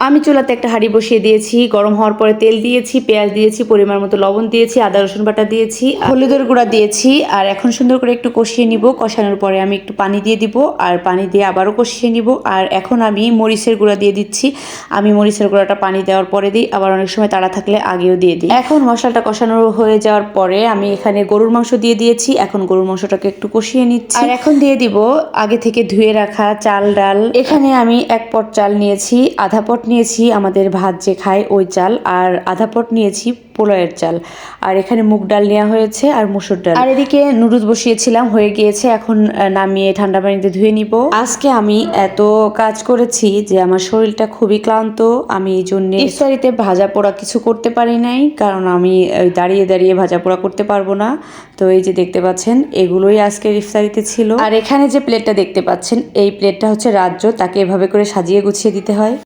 আমি চুলাতে একটা হাঁড়ি বসিয়ে দিয়েছি, গরম হওয়ার পরে তেল দিয়েছি, পেঁয়াজ দিয়েছি, পরিমাণ মতো লবণ দিয়েছি, আদা রসুন বাটা দিয়েছি, হলুদের গুঁড়া দিয়েছি। আর এখন সুন্দর করে একটু কষিয়ে নিব। কষানোর পরে আমি একটু পানি দিয়ে দিব, আর পানি দিয়ে আবারও কষিয়ে নিব। আর এখন আমি মরিচের গুঁড়া দিয়ে দিচ্ছি। আমি মরিচের গুঁড়াটা পানি দেওয়ার পরে দিই, আবার অনেক সময় তাড়া থাকলে আগেও দিয়ে দিই। এখন মশলাটা কষানো হয়ে যাওয়ার পরে আমি এখানে গরুর মাংস দিয়ে দিয়েছি। এখন গরুর মাংসটাকে একটু কষিয়ে নিচ্ছি। আর এখন দিয়ে দিব আগে থেকে ধুয়ে রাখা চাল ডাল। এখানে আমি 1 পট চাল নিয়েছি, আধা পট নিয়েছি আমাদের ভাত যে খায় ওই চাল, আর আধা পট নিয়েছি পোলাওয়ের চাল, আর এখানে মুগ ডাল নেওয়া হয়েছে আর মসুর ডাল। আর এদিকে নুডলস বসিয়েছিলাম, হয়ে গিয়েছে। এখন নামিয়ে ঠান্ডা পানিতে ধুয়ে নিব। আজকে আমি এত কাজ করেছি যে আমার শরীরটা খুবই ক্লান্ত। আমি এই জন্য ইফতারিতে ভাজা পোড়া কিছু করতে পারি নাই, কারণ আমি দাঁড়িয়ে দাঁড়িয়ে ভাজা পোড়া করতে পারবো না। তো এই যে দেখতে পাচ্ছেন, এগুলোই আজকের ইফতারিতে ছিল। আর এখানে যে প্লেটটা দেখতে পাচ্ছেন, এই প্লেটটা হচ্ছে রাজ্য, তাকে এভাবে করে সাজিয়ে গুছিয়ে দিতে হয়।